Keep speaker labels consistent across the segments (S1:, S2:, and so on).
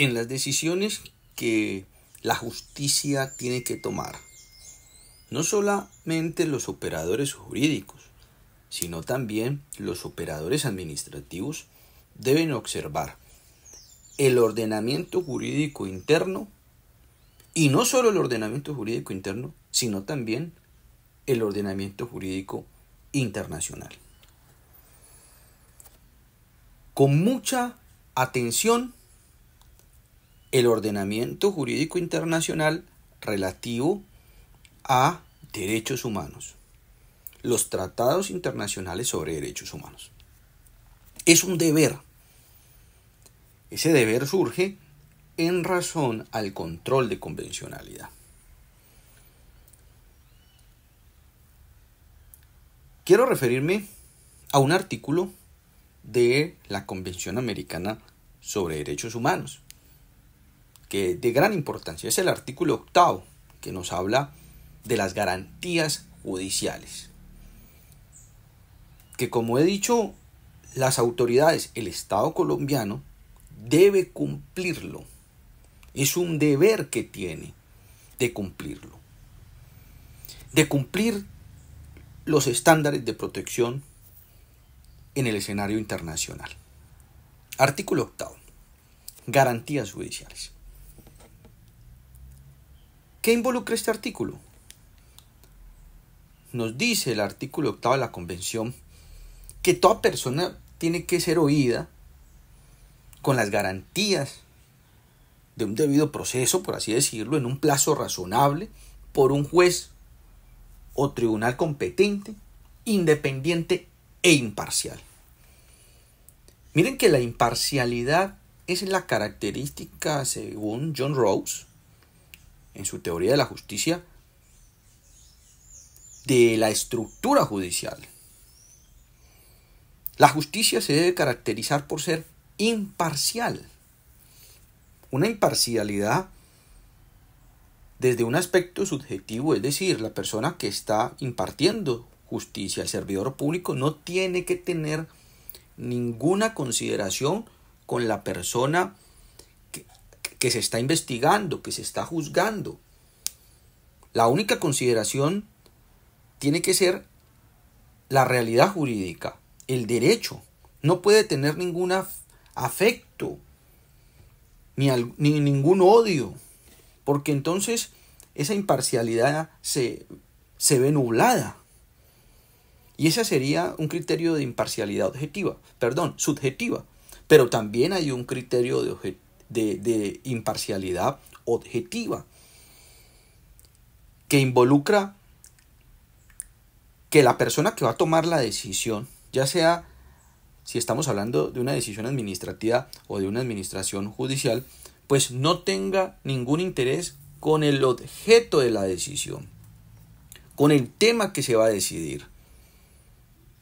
S1: en las decisiones que la justicia tiene que tomar, no solamente los operadores jurídicos, sino también los operadores administrativos deben observar el ordenamiento jurídico interno, y no solo el ordenamiento jurídico interno, sino también el ordenamiento jurídico internacional. Con mucha atención, el ordenamiento jurídico internacional relativo a derechos humanos, los tratados internacionales sobre derechos humanos. Es un deber. Ese deber surge en razón al control de convencionalidad. Quiero referirme a un artículo de la Convención Americana sobre Derechos Humanos, que es de gran importancia. Es el artículo 8, que nos habla de las garantías judiciales. Que, como he dicho, las autoridades, el Estado colombiano, debe cumplirlo. Es un deber que tiene de cumplirlo. De cumplir los estándares de protección en el escenario internacional. Artículo 8. Garantías judiciales. ¿Qué involucra este artículo? Nos dice el artículo 8 de la Convención que toda persona tiene que ser oída con las garantías de un debido proceso, por así decirlo, en un plazo razonable, por un juez o tribunal competente, independiente e imparcial. Miren que la imparcialidad es la característica, según John Rawls, en su teoría de la justicia, de la estructura judicial. La justicia se debe caracterizar por ser imparcial. Una imparcialidad desde un aspecto subjetivo, es decir, la persona que está impartiendo justicia, el servidor público, no tiene que tener ninguna consideración con la persona que se está investigando, que se está juzgando. La única consideración tiene que ser la realidad jurídica, el derecho. No puede tener ningún afecto, ni ningún odio, porque entonces esa imparcialidad se ve nublada. Y ese sería un criterio de imparcialidad subjetiva. Pero también hay un criterio de imparcialidad objetiva, que involucra que la persona que va a tomar la decisión, ya sea si estamos hablando de una decisión administrativa o de una administración judicial, pues no tenga ningún interés con el objeto de la decisión, con el tema que se va a decidir.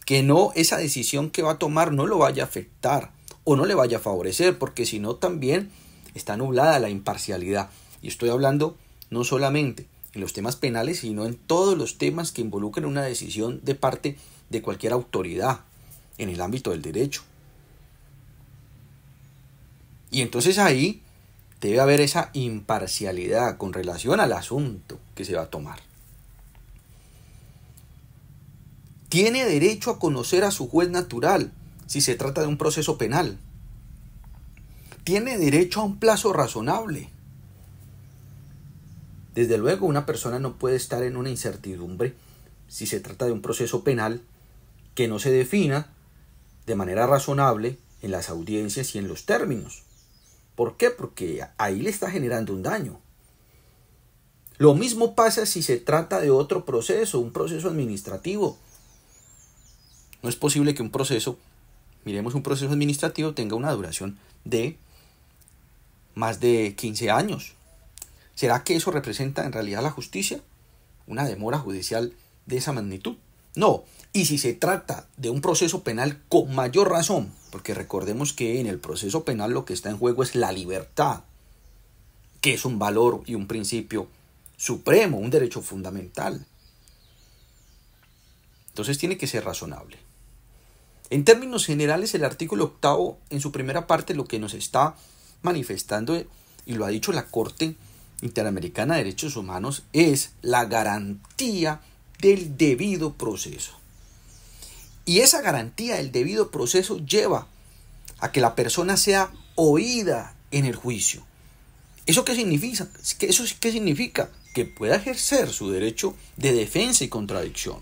S1: Que no, esa decisión que va a tomar no lo vaya a afectar o no le vaya a favorecer, porque si no también está nublada la imparcialidad. Y estoy hablando no solamente en los temas penales, sino en todos los temas que involucren una decisión de parte de cualquier autoridad en el ámbito del derecho. Y entonces ahí debe haber esa imparcialidad con relación al asunto que se va a tomar. Tiene derecho a conocer a su juez natural si se trata de un proceso penal. Tiene derecho a un plazo razonable. Desde luego, una persona no puede estar en una incertidumbre si se trata de un proceso penal que no se defina de manera razonable en las audiencias y en los términos. ¿Por qué? Porque ahí le está generando un daño. Lo mismo pasa si se trata de otro proceso, un proceso administrativo. No es posible que un proceso administrativo tenga una duración de más de 15 años. ¿Será que eso representa en realidad la justicia? ¿Una demora judicial de esa magnitud? No. Y si se trata de un proceso penal, con mayor razón, porque recordemos que en el proceso penal lo que está en juego es la libertad, que es un valor y un principio supremo, un derecho fundamental. Entonces tiene que ser razonable. En términos generales, el artículo 8, en su primera parte, lo que nos está manifestando, y lo ha dicho la Corte Interamericana de Derechos Humanos, es la garantía del debido proceso. Y esa garantía del debido proceso lleva a que la persona sea oída en el juicio. ¿Eso qué significa? ¿Eso qué significa? Que pueda ejercer su derecho de defensa y contradicción.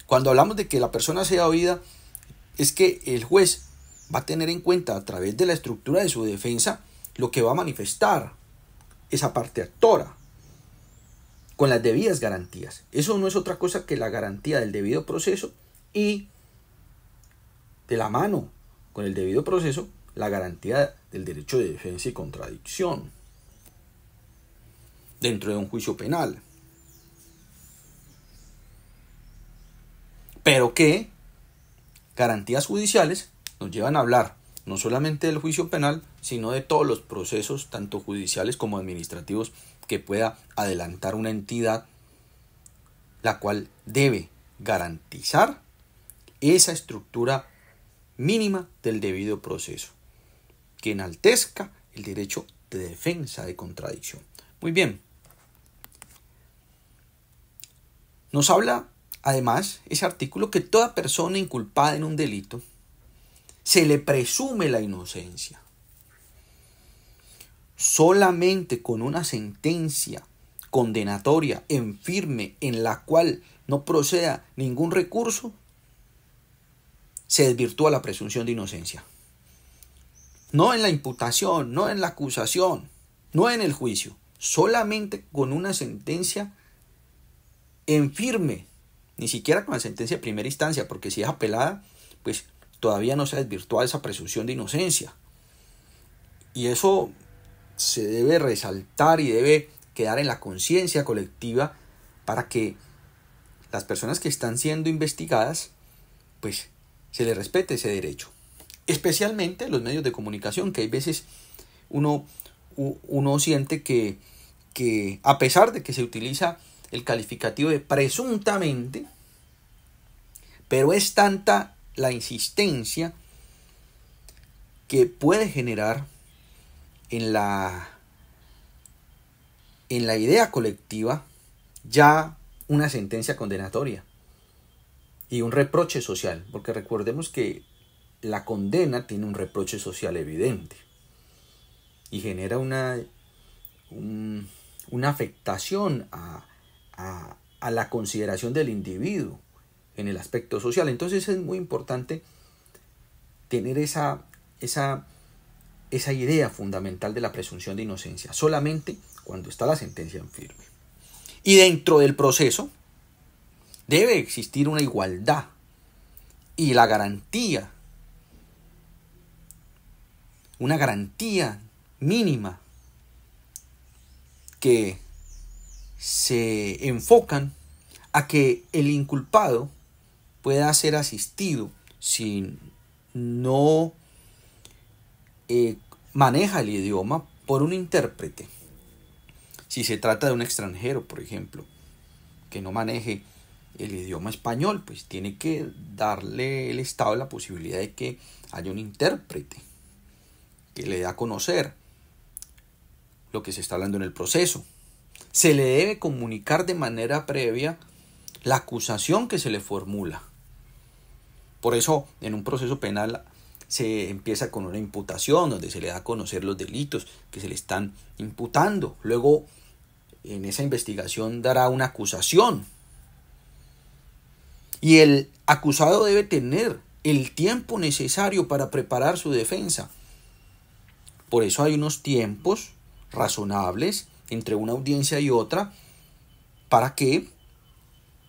S1: Cuando hablamos de que la persona sea oída, es que el juez va a tener en cuenta a través de la estructura de su defensa lo que va a manifestar esa parte actora con las debidas garantías. Eso no es otra cosa que la garantía del debido proceso y de la mano con el debido proceso la garantía del derecho de defensa y contradicción dentro de un juicio penal. Pero que garantías judiciales nos llevan a hablar no solamente del juicio penal, sino de todos los procesos, tanto judiciales como administrativos, que pueda adelantar una entidad, la cual debe garantizar esa estructura mínima del debido proceso, que enaltezca el derecho de defensa de contradicción. Muy bien. Nos habla, además, ese artículo que toda persona inculpada en un delito se le presume la inocencia. Solamente con una sentencia condenatoria en firme en la cual no proceda ningún recurso, se desvirtúa la presunción de inocencia. No en la imputación, no en la acusación, no en el juicio. Solamente con una sentencia en firme, ni siquiera con la sentencia de primera instancia, porque si es apelada, pues todavía no se ha desvirtuado esa presunción de inocencia. Y eso se debe resaltar y debe quedar en la conciencia colectiva para que las personas que están siendo investigadas, pues se les respete ese derecho. Especialmente los medios de comunicación, que hay veces uno siente que a pesar de que se utiliza el calificativo de presuntamente, pero es tanta la insistencia que puede generar en la idea colectiva ya una sentencia condenatoria y un reproche social, porque recordemos que la condena tiene un reproche social evidente y genera una afectación a la consideración del individuo en el aspecto social. Entonces es muy importante tener esa idea fundamental de la presunción de inocencia, solamente cuando está la sentencia en firme. Y dentro del proceso debe existir una igualdad y la garantía, una garantía mínima que se enfocan a que el inculpado pueda ser asistido si no maneja el idioma por un intérprete. Si se trata de un extranjero, por ejemplo, que no maneje el idioma español, pues tiene que darle el Estado la posibilidad de que haya un intérprete que le dé a conocer lo que se está hablando en el proceso. Se le debe comunicar de manera previa la acusación que se le formula. Por eso, en un proceso penal se empieza con una imputación, donde se le da a conocer los delitos que se le están imputando. Luego, en esa investigación dará una acusación. Y el acusado debe tener el tiempo necesario para preparar su defensa. Por eso hay unos tiempos razonables entre una audiencia y otra para que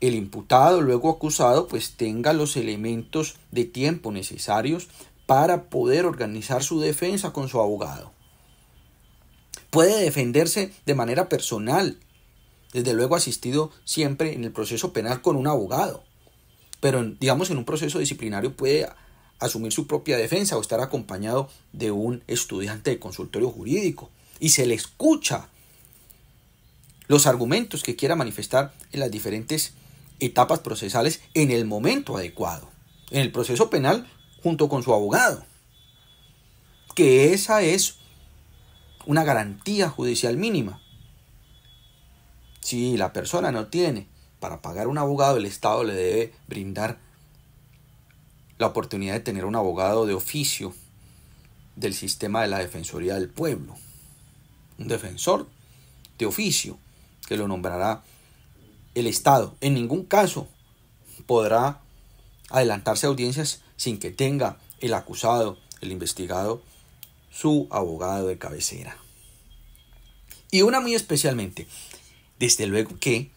S1: el imputado, luego acusado, pues tenga los elementos de tiempo necesarios para poder organizar su defensa con su abogado. Puede defenderse de manera personal, desde luego asistido siempre en el proceso penal con un abogado, pero digamos en un proceso disciplinario puede asumir su propia defensa o estar acompañado de un estudiante de consultorio jurídico y se le escucha los argumentos que quiera manifestar en las diferentes etapas procesales en el momento adecuado, en el proceso penal junto con su abogado. que esa es una garantía judicial mínima. Si la persona no tiene para pagar un abogado, el Estado le debe brindar la oportunidad de tener un abogado de oficio del sistema de la Defensoría del Pueblo. Un defensor de oficio que lo nombrará el Estado. En ningún caso podrá adelantarse a audiencias sin que tenga el acusado, el investigado, su abogado de cabecera. Y una muy especialmente, desde luego que,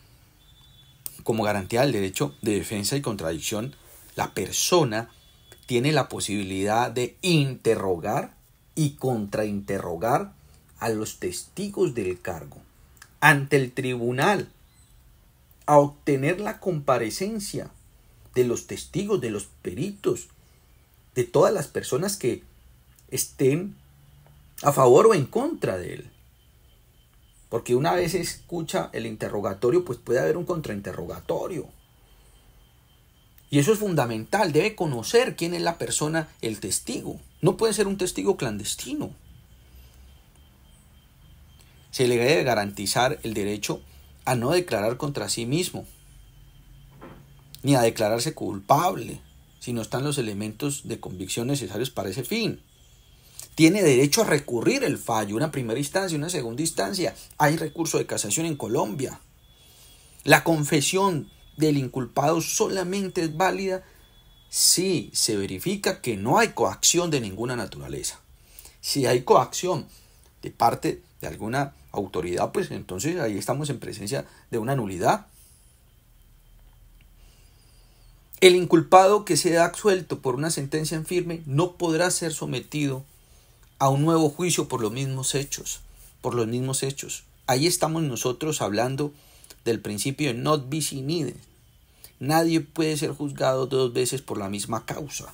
S1: como garantía del derecho de defensa y contradicción, la persona tiene la posibilidad de interrogar y contrainterrogar a los testigos del cargo ante el tribunal, a obtener la comparecencia de los testigos, de los peritos, de todas las personas que estén a favor o en contra de él. Porque una vez escucha el interrogatorio, pues puede haber un contrainterrogatorio. Y eso es fundamental, debe conocer quién es la persona, el testigo. No puede ser un testigo clandestino. Se le debe garantizar el derecho a no declarar contra sí mismo, ni a declararse culpable, si no están los elementos de convicción necesarios para ese fin. Tiene derecho a recurrir el fallo, una primera instancia, una segunda instancia. Hay recurso de casación en Colombia. La confesión del inculpado solamente es válida si se verifica que no hay coacción de ninguna naturaleza. Si hay coacción de parte de alguna autoridad, pues entonces ahí estamos en presencia de una nulidad. El inculpado que sea absuelto por una sentencia en firme no podrá ser sometido a un nuevo juicio por los mismos hechos. Ahí estamos nosotros hablando del principio de not bis in idem. Nadie puede ser juzgado dos veces por la misma causa.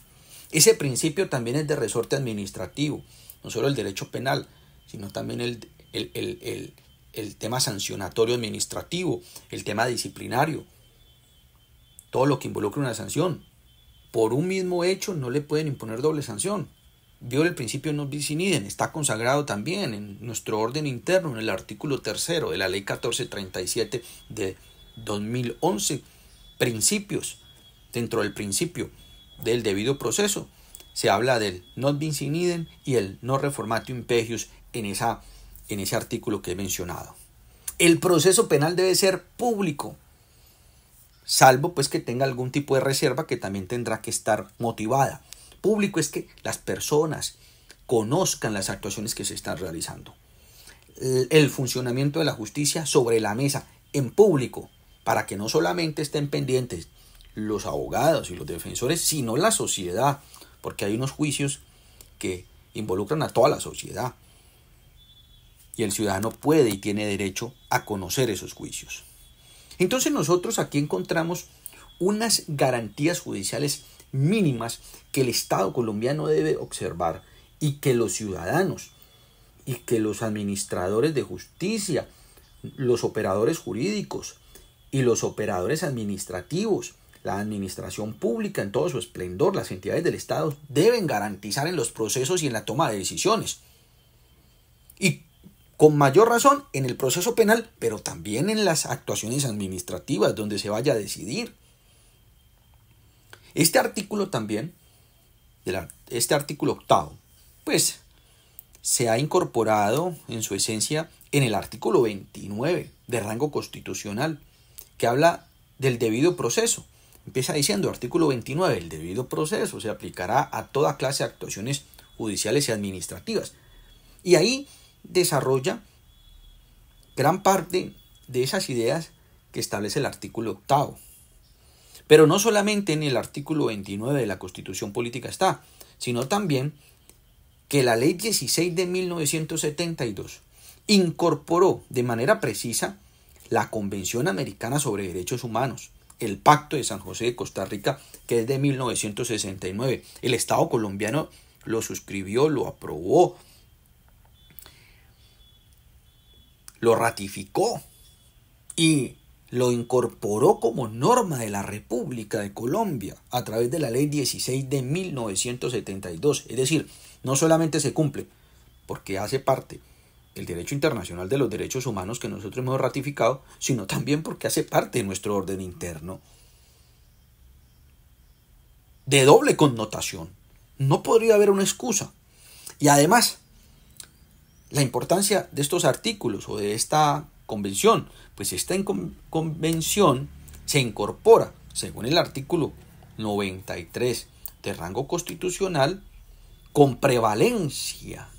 S1: Ese principio también es de resorte administrativo, no solo el derecho penal, sino también el tema sancionatorio administrativo, el tema disciplinario, todo lo que involucra una sanción. Por un mismo hecho no le pueden imponer doble sanción. Viola el principio non bis in idem, está consagrado también en nuestro orden interno, en el artículo 3 de la ley 1437 de 2011. Principios. Dentro del principio del debido proceso se habla del non bis in idem y el non reformatio impegius en ese artículo que he mencionado. El proceso penal debe ser público, salvo pues que tenga algún tipo de reserva que también tendrá que estar motivada. Público es que las personas conozcan las actuaciones que se están realizando. El funcionamiento de la justicia sobre la mesa, en público, para que no solamente estén pendientes los abogados y los defensores, sino la sociedad, porque hay unos juicios que involucran a toda la sociedad. Y el ciudadano puede y tiene derecho a conocer esos juicios. Entonces nosotros aquí encontramos unas garantías judiciales mínimas que el Estado colombiano debe observar y que los ciudadanos y que los administradores de justicia, los operadores jurídicos y los operadores administrativos, la administración pública en todo su esplendor, las entidades del Estado deben garantizar en los procesos y en la toma de decisiones. Y con mayor razón en el proceso penal, pero también en las actuaciones administrativas donde se vaya a decidir. Este artículo también, este artículo 8, pues se ha incorporado en su esencia en el artículo 29 de rango constitucional, que habla del debido proceso. Empieza diciendo, artículo 29, el debido proceso se aplicará a toda clase de actuaciones judiciales y administrativas. Y ahí desarrolla gran parte de esas ideas que establece el artículo 8. Pero no solamente en el artículo 29 de la Constitución Política está, sino también que la Ley 16 de 1972 incorporó de manera precisa la Convención Americana sobre Derechos Humanos, el Pacto de San José de Costa Rica, que es de 1969. El Estado colombiano lo suscribió, lo aprobó, lo ratificó y lo incorporó como norma de la República de Colombia a través de la Ley 16 de 1972. Es decir, no solamente se cumple porque hace parte del derecho internacional de los derechos humanos que nosotros hemos ratificado, sino también porque hace parte de nuestro orden interno. De doble connotación. No podría haber una excusa. Y además, la importancia de estos artículos o de esta convención, pues esta convención se incorpora, según el artículo 93 de rango constitucional, con prevalencia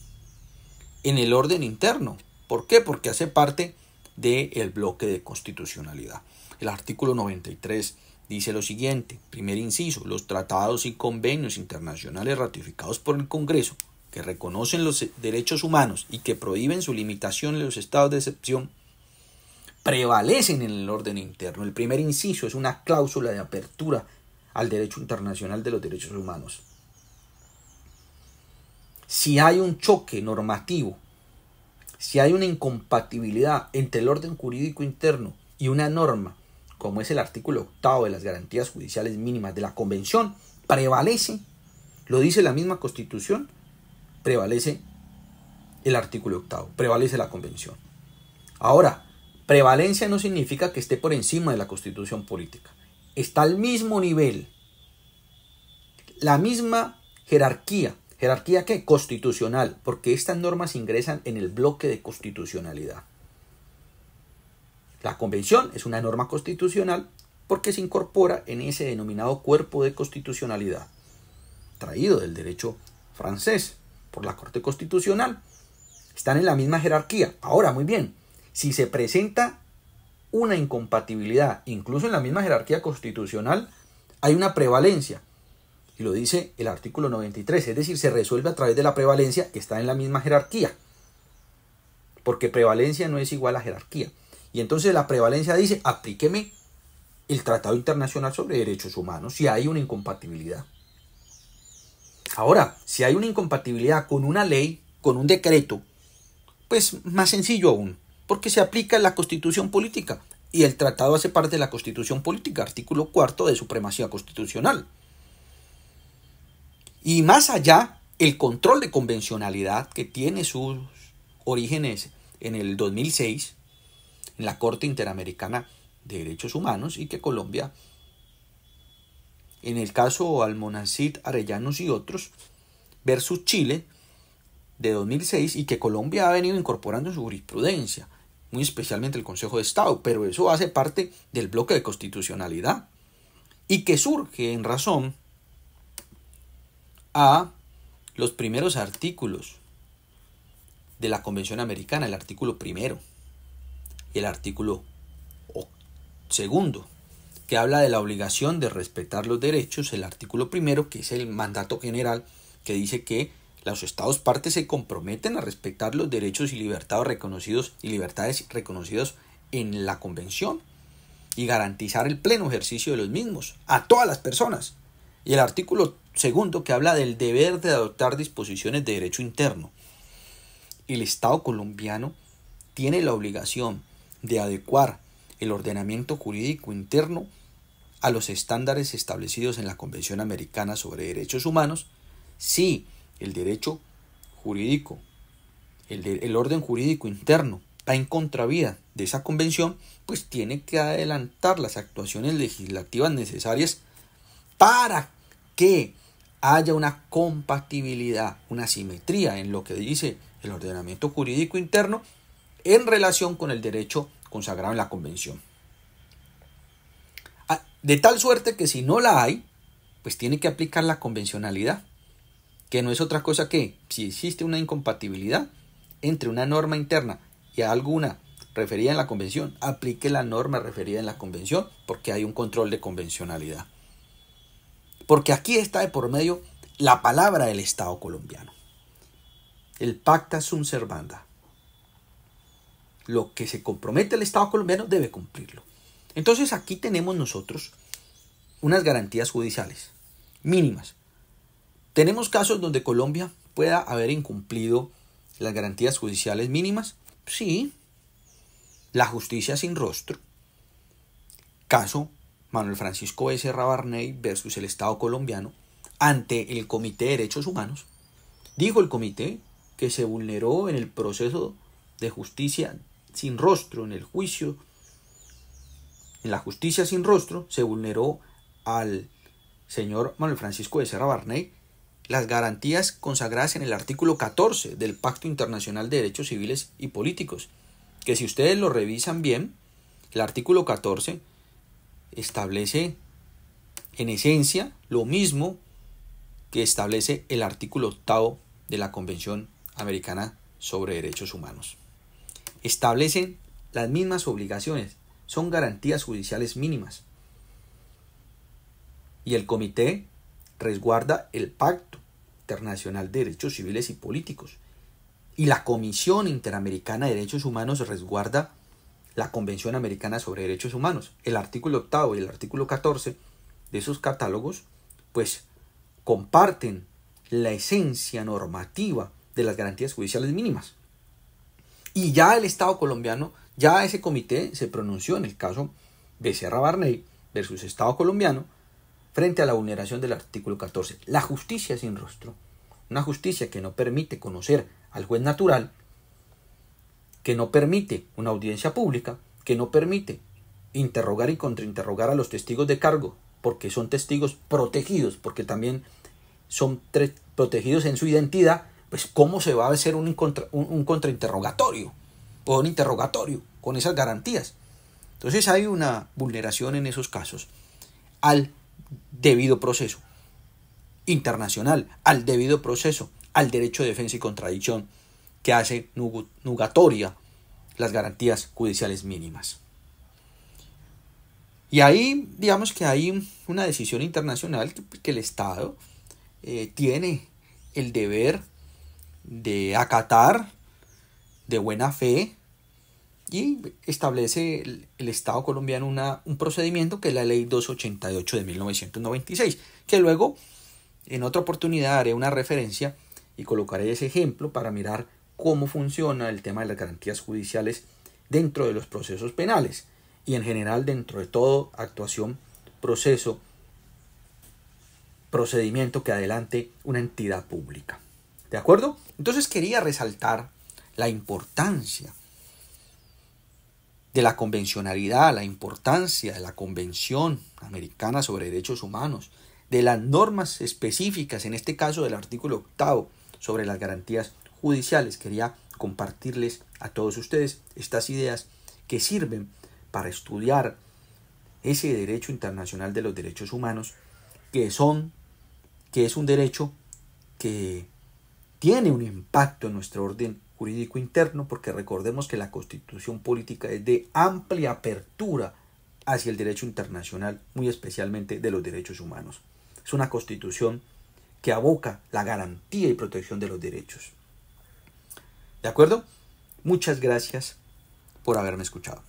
S1: en el orden interno. ¿Por qué? Porque hace parte del bloque de constitucionalidad. El artículo 93 dice lo siguiente, primer inciso, los tratados y convenios internacionales ratificados por el Congreso que reconocen los derechos humanos y que prohíben su limitación en los estados de excepción prevalecen en el orden interno. El primer inciso es una cláusula de apertura al derecho internacional de los derechos humanos. Si hay un choque normativo, si hay una incompatibilidad entre el orden jurídico interno y una norma, como es el artículo 8 de las garantías judiciales mínimas de la Convención, prevalece, lo dice la misma Constitución, prevalece el artículo 8, prevalece la Convención. Ahora, prevalencia no significa que esté por encima de la Constitución política. Está al mismo nivel, la misma jerarquía. ¿Jerarquía qué? Constitucional, porque estas normas ingresan en el bloque de constitucionalidad. La Convención es una norma constitucional porque se incorpora en ese denominado cuerpo de constitucionalidad, traído del derecho francés por la Corte Constitucional. Están en la misma jerarquía. Ahora, muy bien, si se presenta una incompatibilidad, incluso en la misma jerarquía constitucional, hay una prevalencia. Y lo dice el artículo 93, es decir, se resuelve a través de la prevalencia que está en la misma jerarquía. Porque prevalencia no es igual a jerarquía. Y entonces la prevalencia dice, aplíqueme el Tratado Internacional sobre Derechos Humanos si hay una incompatibilidad. Ahora, si hay una incompatibilidad con una ley, con un decreto, pues más sencillo aún, porque se aplica la Constitución política y el tratado hace parte de la Constitución política, artículo 4 de supremacía constitucional. Y más allá, el control de convencionalidad que tiene sus orígenes en el 2006, en la Corte Interamericana de Derechos Humanos, y que Colombia, en el caso Almonacid, Arellanos y otros, versus Chile, de 2006, y que Colombia ha venido incorporando en su jurisprudencia, muy especialmente el Consejo de Estado, pero eso hace parte del bloque de constitucionalidad, y que surge en razón a los primeros artículos de la Convención Americana, el artículo primero y el artículo segundo, que habla de la obligación de respetar los derechos, el artículo primero, que es el mandato general, que dice que los Estados partes se comprometen a respetar los derechos y libertades reconocidos en la Convención y garantizar el pleno ejercicio de los mismos a todas las personas. Y el artículo segundo, que habla del deber de adoptar disposiciones de derecho interno. El Estado colombiano tiene la obligación de adecuar el ordenamiento jurídico interno a los estándares establecidos en la Convención Americana sobre Derechos Humanos. Si el derecho jurídico, el orden jurídico interno va en contravía de esa convención, pues tiene que adelantar las actuaciones legislativas necesarias para que haya una compatibilidad, una simetría en lo que dice el ordenamiento jurídico interno en relación con el derecho consagrado en la Convención. De tal suerte que si no la hay, pues tiene que aplicar la convencionalidad, que no es otra cosa que, si existe una incompatibilidad entre una norma interna y alguna referida en la Convención, aplique la norma referida en la Convención, porque hay un control de convencionalidad. Porque aquí está de por medio la palabra del Estado colombiano. El pacta sunt servanda. Lo que se compromete el Estado colombiano debe cumplirlo. Entonces aquí tenemos nosotros unas garantías judiciales mínimas. ¿Tenemos casos donde Colombia pueda haber incumplido las garantías judiciales mínimas? Sí. La justicia sin rostro. caso Manuel Francisco Becerra Barney versus el Estado colombiano ante el Comité de Derechos Humanos, dijo el comité que se vulneró en el proceso de justicia sin rostro, en el juicio, en la justicia sin rostro, se vulneró al señor Manuel Francisco Becerra Barney las garantías consagradas en el artículo 14 del Pacto Internacional de Derechos Civiles y Políticos, que si ustedes lo revisan bien, el artículo 14 establece en esencia lo mismo que establece el artículo 8 de la Convención Americana sobre Derechos Humanos. Establecen las mismas obligaciones, son garantías judiciales mínimas. Y el comité resguarda el Pacto Internacional de Derechos Civiles y Políticos. Y la Comisión Interamericana de Derechos Humanos resguarda la Convención Americana sobre Derechos Humanos. El artículo 8 y el artículo 14 de esos catálogos, pues, comparten la esencia normativa de las garantías judiciales mínimas. Y ya el Estado colombiano, ya ese comité se pronunció en el caso Becerra Barney versus Estado colombiano frente a la vulneración del artículo 14. La justicia sin rostro, una justicia que no permite conocer al juez natural, que no permite una audiencia pública, que no permite interrogar y contrainterrogar a los testigos de cargo, porque son testigos protegidos, porque también son protegidos en su identidad. Pues ¿cómo se va a hacer un contrainterrogatorio o un interrogatorio con esas garantías? Entonces hay una vulneración en esos casos al debido proceso internacional, al debido proceso, al derecho de defensa y contradicción, que hace nugatoria las garantías judiciales mínimas. Y ahí, digamos que hay una decisión internacional que el Estado tiene el deber de acatar de buena fe, y establece el Estado colombiano un procedimiento que es la Ley 288 de 1996, que luego en otra oportunidad haré una referencia y colocaré ese ejemplo para mirar cómo funciona el tema de las garantías judiciales dentro de los procesos penales y en general dentro de todo actuación, proceso, procedimiento que adelante una entidad pública. ¿De acuerdo? Entonces quería resaltar la importancia de la convencionalidad, la importancia de la Convención Americana sobre Derechos Humanos, de las normas específicas, en este caso del artículo 8 sobre las garantías judiciales. Quería compartirles a todos ustedes estas ideas que sirven para estudiar ese derecho internacional de los derechos humanos, que es un derecho que tiene un impacto en nuestro orden jurídico interno, porque recordemos que la Constitución política es de amplia apertura hacia el derecho internacional, muy especialmente de los derechos humanos. Es una Constitución que aboca la garantía y protección de los derechos. ¿De acuerdo? Muchas gracias por haberme escuchado.